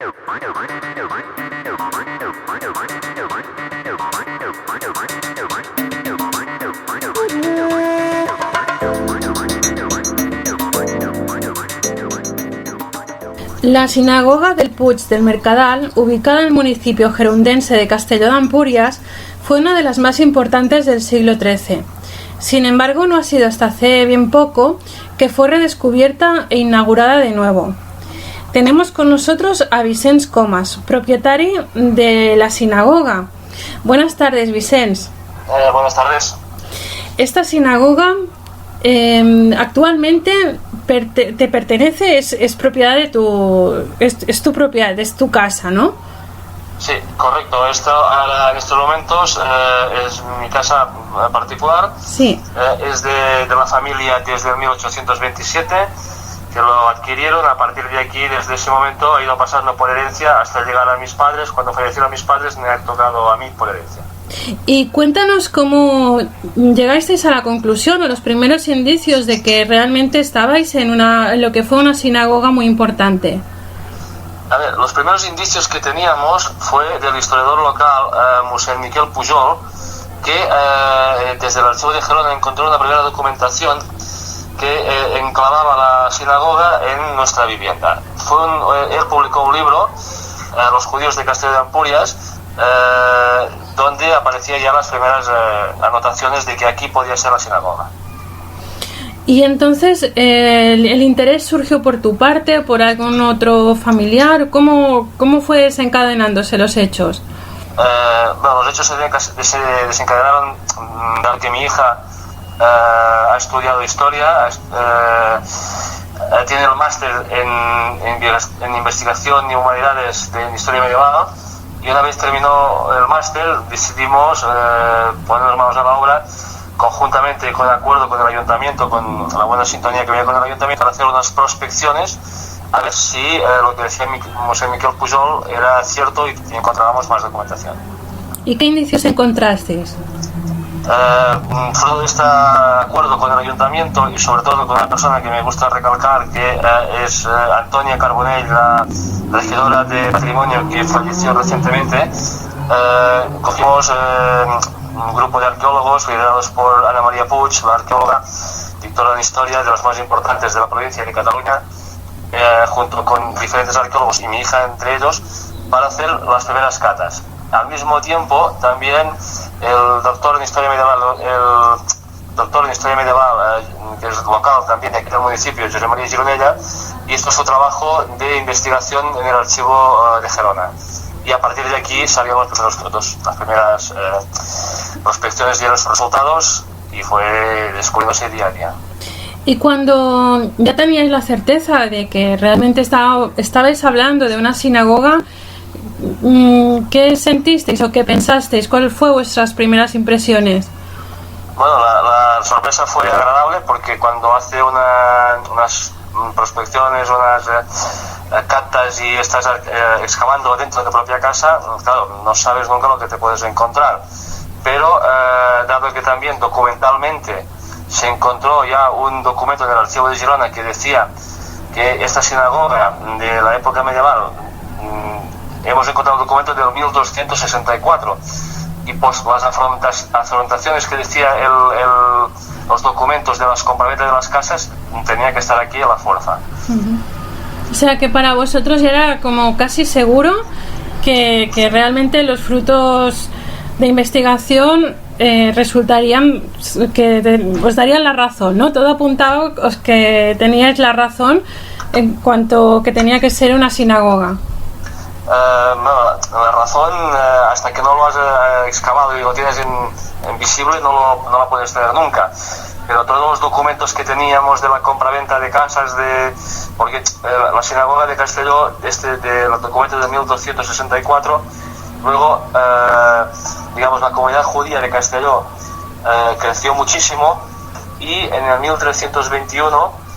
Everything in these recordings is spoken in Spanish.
La sinagoga del Puig del Mercadal, ubicada en el municipio gerundense de Castelló de Empúries, fue una de las más importantes del siglo XIII. Sin embargo, no ha sido hasta hace bien poco que fue redescubierta e inaugurada de nuevo. Tenemos con nosotros a Vicenç Comas, propietario de la sinagoga. Buenas tardes, Vicenç. Buenas tardes. Esta sinagoga actualmente te pertenece, es propiedad de es tu propiedad, es tu casa, ¿no? Sí, correcto. Esto ahora en estos momentos es mi casa particular. Sí. Es de la familia desde el 1827, que lo adquirieron. A partir de aquí, desde ese momento, ha ido pasando por herencia hasta llegar a mis padres. Cuando fallecieron mis padres, me ha tocado a mí por herencia. Y cuéntanos cómo llegasteis a la conclusión o los primeros indicios de que realmente estabais en lo que fue una sinagoga muy importante. A ver, los primeros indicios que teníamos fue del historiador local, Mossèn Miquel Pujol, que desde el archivo de Gerona encontró una primera documentación que enclavaba la sinagoga en nuestra vivienda. Él publicó un libro, Los judíos de Castelló de Empúries, donde aparecían ya las primeras anotaciones de que aquí podía ser la sinagoga. Y entonces, ¿el interés surgió por tu parte o por algún otro familiar? ¿Cómo fue desencadenándose los hechos? Bueno, los hechos se desencadenaron dado que mi hija ha estudiado historia, tiene el máster en investigación y humanidades de historia medieval, y una vez terminó el máster decidimos ponernos manos a la obra conjuntamente, con acuerdo con el ayuntamiento, con la buena sintonía que había con el ayuntamiento, para hacer unas prospecciones a ver si lo que decía Mossèn Miquel Pujol era cierto y encontrábamos más documentación. ¿Y qué indicios encontrasteis? Fruto de este acuerdo con el ayuntamiento y sobre todo con una persona que me gusta recalcar, que es Antonia Carbonell, la regidora de Patrimonio, que falleció recientemente, cogimos un grupo de arqueólogos liderados por Ana María Puig, la arqueóloga, doctora en historia de los más importantes de la provincia de Cataluña, junto con diferentes arqueólogos y mi hija entre ellos, para hacer las primeras catas. Al mismo tiempo, también el doctor en historia medieval, que es local también de aquí del municipio, José María Gironella, hizo su trabajo de investigación en el archivo de Gerona. Y a partir de aquí salieron los primeros frutos, las primeras prospecciones dieron sus resultados y fue descubriéndose día a día. Y cuando ya teníais la certeza de que realmente estabais hablando de una sinagoga, ¿qué sentisteis o qué pensasteis? ¿Cuáles fueron vuestras primeras impresiones? Bueno, la sorpresa fue agradable, porque cuando hace unas prospecciones, unas catas y estás excavando dentro de tu propia casa, claro, no sabes nunca lo que te puedes encontrar. Pero dado que también documentalmente se encontró ya un documento en el archivo de Girona que decía que esta sinagoga de la época medieval, hemos encontrado un documento del 1264, y pues las afrontaciones que decía los documentos de las compraventas de las casas tenía que estar aquí a la fuerza. O sea que para vosotros ya era como casi seguro que realmente los frutos de investigación resultarían que os darían la razón, ¿no? Todo apuntaba que teníais la razón en cuanto que tenía que ser una sinagoga. No, la razón, hasta que no lo has excavado y lo tienes en visible, no la puedes tener nunca. Pero todos los documentos que teníamos de la compraventa de casas, porque la sinagoga de Castelló, de los documentos de 1264, luego, digamos, la comunidad judía de Castelló creció muchísimo, y en el 1321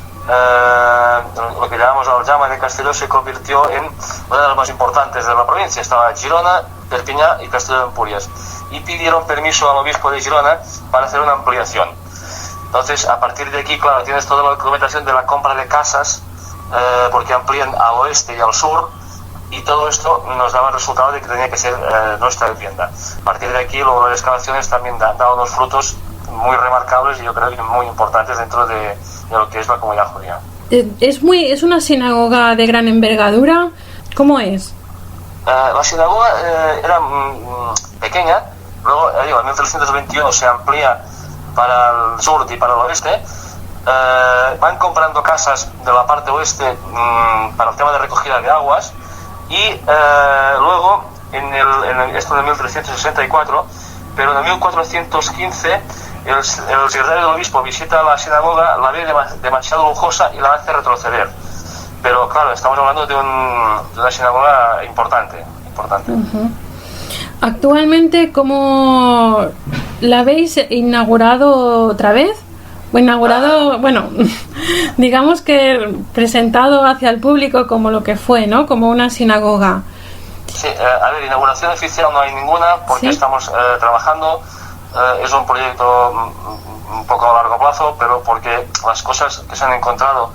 lo que llamamos la Aljama de Castelló se convirtió en una de las más importantes de la provincia. Estaba Girona, Perpiñá y Castelló de Empúries, y pidieron permiso al obispo de Girona para hacer una ampliación. Entonces, a partir de aquí, claro, tienes toda la documentación de la compra de casas, porque amplían al oeste y al sur, y todo esto nos daba el resultado de que tenía que ser nuestra vivienda. A partir de aquí, luego las excavaciones también dan unos frutos muy remarcables y yo creo que muy importantes dentro de lo que es la comunidad judía. ¿Es una sinagoga de gran envergadura? ¿Cómo es? La sinagoga era pequeña, luego en 1321 se amplía para el sur y para el oeste. Van comprando casas de la parte oeste para el tema de recogida de aguas y luego esto en 1364, pero en 1415 el secretario del obispo visita la sinagoga, la ve demasiado lujosa y la hace retroceder. Pero claro, estamos hablando de una sinagoga importante. Uh-huh. Actualmente, ¿cómo la habéis inaugurado otra vez? Bueno, digamos que presentado hacia el público como lo que fue, ¿no? Como una sinagoga. Sí, a ver, inauguración oficial no hay ninguna porque ¿sí? Estamos trabajando. Es un proyecto un poco a largo plazo, pero porque las cosas que se han encontrado,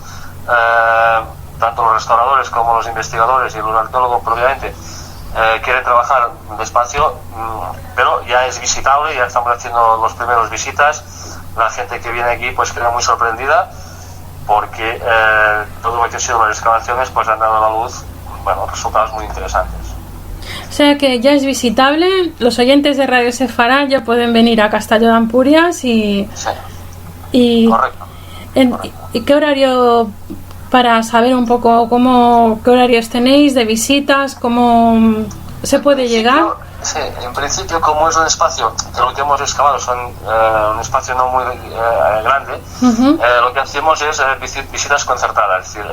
tanto los restauradores como los investigadores y los arqueólogos propiamente, quieren trabajar despacio, pero ya es visitable, ya estamos haciendo los primeros visitas. La gente que viene aquí pues queda muy sorprendida porque todo lo que ha sido las excavaciones pues han dado a la luz resultados muy interesantes. O sea que ya es visitable, los oyentes de Radio Sefará ya pueden venir a Castelló d'Empúries y... Sí, correcto. ¿Y qué horario, para saber un poco qué horarios tenéis de visitas, cómo se puede llegar? Sí, en principio, como es un espacio que lo que hemos excavado son un espacio no muy grande, uh-huh. Lo que hacemos es visitas concertadas, es decir,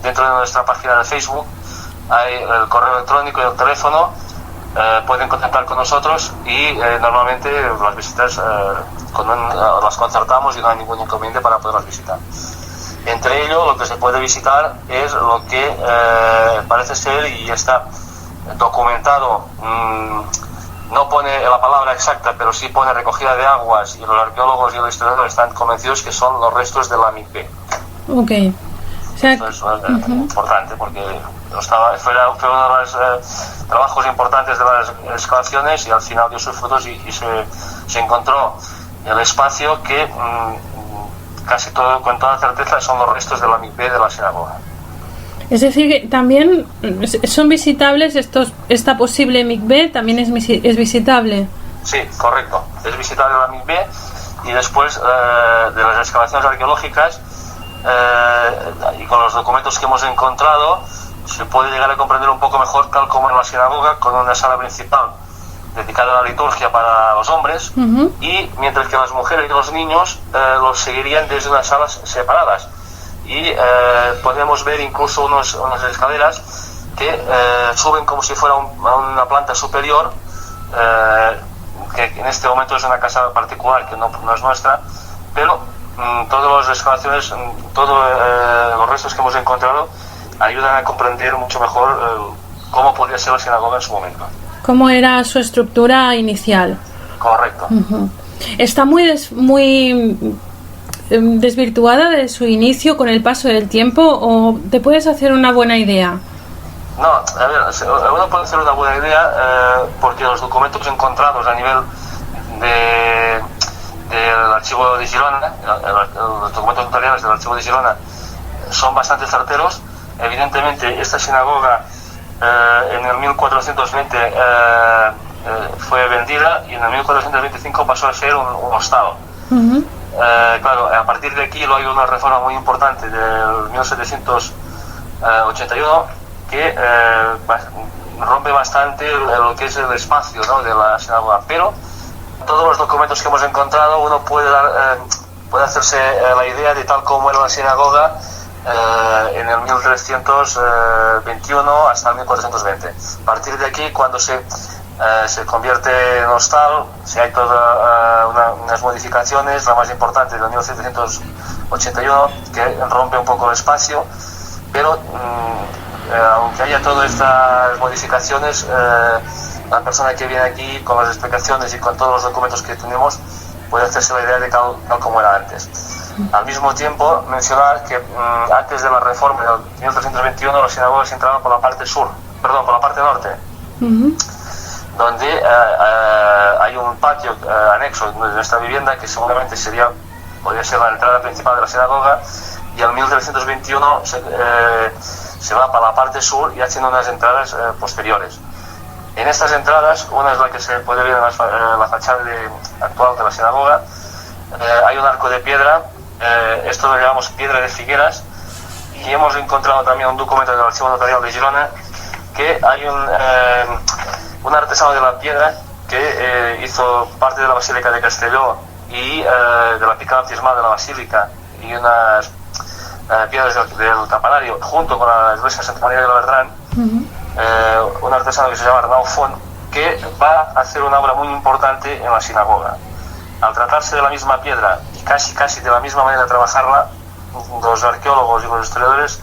dentro de nuestra página de Facebook hay el correo electrónico y el teléfono, pueden contactar con nosotros y normalmente las visitas las concertamos y no hay ningún inconveniente para poderlas visitar. Entre ello, lo que se puede visitar es lo que parece ser y está documentado, no pone la palabra exacta, pero sí pone recogida de aguas, y los arqueólogos y los historiadores están convencidos que son los restos de la mikvé. Okay. O sea, esto es importante porque fue uno de los trabajos importantes de las excavaciones y al final dio sus frutos y se encontró el espacio que casi todo, con toda certeza, son los restos de la mikvé de la sinagoga. Es decir, que también son visitables esta posible mikvé, también es visitable. Sí, correcto. Es visitable la mikvé y después de las excavaciones arqueológicas y con los documentos que hemos encontrado se puede llegar a comprender un poco mejor tal como en la sinagoga, con una sala principal dedicada a la liturgia para los hombres, uh-huh. Y mientras que las mujeres y los niños los seguirían desde unas salas separadas. Y podemos ver incluso unas escaleras que suben como si fuera a una planta superior, que en este momento es una casa particular que no es nuestra, pero todas las excavaciones, todos los restos que hemos encontrado ayudan a comprender mucho mejor cómo podría ser la sinagoga en su momento. ¿Cómo era su estructura inicial? Correcto. Uh-huh. Está muy desvirtuada de su inicio con el paso del tiempo, ¿o te puedes hacer una buena idea? No, a ver, uno puede hacer una buena idea porque los documentos encontrados a nivel del archivo de Girona, los documentos notariales del archivo de Girona son bastante certeros. Evidentemente esta sinagoga en el 1420 fue vendida y en el 1425 pasó a ser un hostal. Uh-huh. Claro, a partir de aquí hay una reforma muy importante del 1781 que rompe bastante lo que es el espacio, ¿no?, de la sinagoga, pero todos los documentos que hemos encontrado uno puede hacerse la idea de tal como era la sinagoga en el 1321 hasta el 1420. A partir de aquí, cuando se convierte en hostal, si hay todas unas modificaciones, la más importante de 1781, que rompe un poco el espacio, pero aunque haya todas estas modificaciones, la persona que viene aquí con las explicaciones y con todos los documentos que tenemos puede hacerse la idea de tal como era antes. Al mismo tiempo, mencionar que antes de la reforma del 1321 la sinagoga se entraba por la parte sur perdón, por la parte norte, donde hay un patio anexo de nuestra vivienda que seguramente podría ser la entrada principal de la sinagoga, y en 1321 se va para la parte sur y haciendo unas entradas posteriores. En estas entradas, una es la que se puede ver en la fachada actual de la sinagoga, hay un arco de piedra, esto lo llamamos piedra de Figueras, y hemos encontrado también un documento del Archivo Notarial de Girona que hay un artesano de la piedra que hizo parte de la Basílica de Castelló y de la pica bautismal de la Basílica y unas piedras del campanario junto con la iglesia Santa María de la Verdrán. Un artesano que se llama Arnau Font, que va a hacer una obra muy importante en la sinagoga. Al tratarse de la misma piedra y casi de la misma manera de trabajarla, los arqueólogos y los historiadores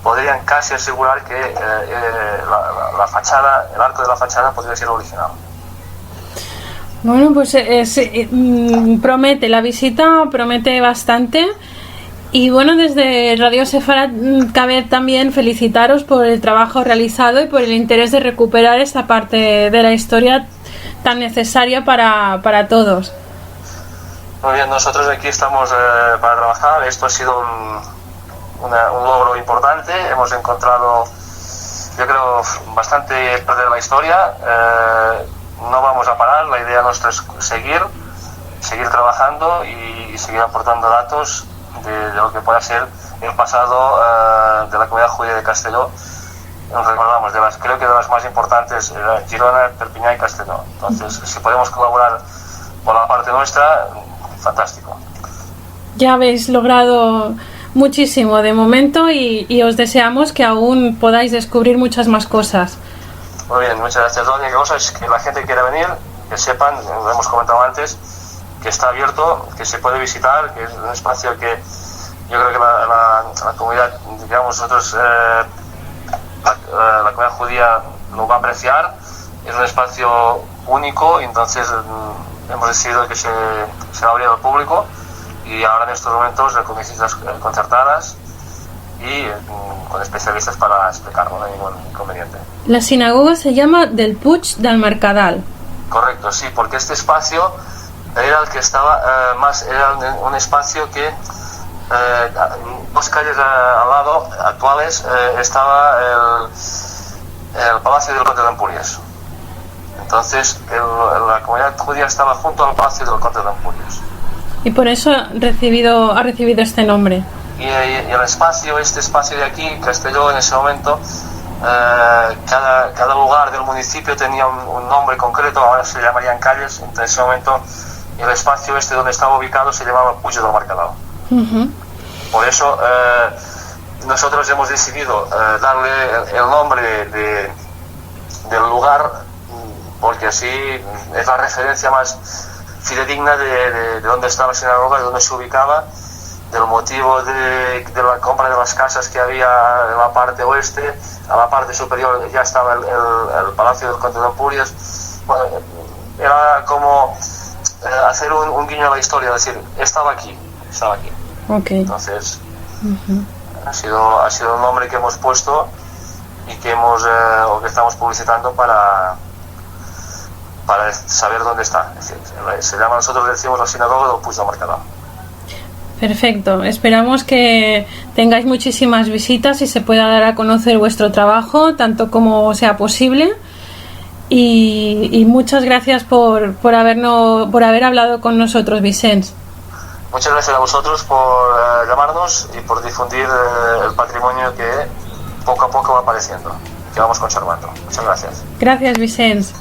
podrían casi asegurar que la fachada, el arco de la fachada podría ser original. Bueno, pues promete, la visita promete bastante. Y bueno, desde Radio Sefarad cabe también felicitaros por el trabajo realizado y por el interés de recuperar esta parte de la historia tan necesaria para todos. Muy bien, nosotros aquí estamos para trabajar. Esto ha sido un logro importante. Hemos encontrado, yo creo, bastante parte de la historia. No vamos a parar. La idea nuestra es seguir trabajando y seguir aportando datos de lo que pueda ser el pasado de la comunidad judía de Castelló. Nos recordamos, creo que de las más importantes, Girona, Perpiñán y Castelló. Entonces, si podemos colaborar por la parte nuestra, fantástico. Ya habéis logrado muchísimo de momento y os deseamos que aún podáis descubrir muchas más cosas. Muy bien, muchas gracias. La única cosa es que la gente quiera venir, que sepan, lo hemos comentado antes, que está abierto, que se puede visitar, que es un espacio que yo creo que la comunidad, digamos nosotros, la comunidad judía lo va a apreciar. Es un espacio único y entonces hemos decidido que se va a abrir al público, y ahora en estos momentos con visitas concertadas y con especialistas para explicarlo, no hay ningún inconveniente. La sinagoga se llama del Puig del Mercadal. Correcto, sí, porque este espacio era el que estaba era un espacio que dos calles al lado actuales estaba el Palacio del Conde de Empúries. Entonces la comunidad judía estaba junto al Palacio del Conde de Empúries. Y por eso ha recibido este nombre. Y este espacio de aquí, Castelló, en ese momento, cada lugar del municipio tenía un nombre concreto, ahora se llamarían calles. En ese momento el espacio donde estaba ubicado se llamaba Puig del Mercadal. Por eso nosotros hemos decidido darle el nombre del lugar, porque así es la referencia más fidedigna de dónde estaba la sinagoga, de dónde se ubicaba, del motivo de la compra de las casas que había en la parte oeste. A la parte superior ya estaba el Palacio del Conde de Empúries. Bueno, era como hacer un guiño a la historia, decir, estaba aquí. Okay. Entonces, ha sido un nombre que hemos puesto y que estamos publicitando para saber dónde está. Es decir, nosotros decimos la sinagoga del Puig del Mercadal. Perfecto. Esperamos que tengáis muchísimas visitas y se pueda dar a conocer vuestro trabajo tanto como sea posible. Y muchas gracias por haber hablado con nosotros, Vicenç. Muchas gracias a vosotros por llamarnos y por difundir el patrimonio que poco a poco va apareciendo, que vamos conservando. Muchas gracias. Gracias, Vicenç.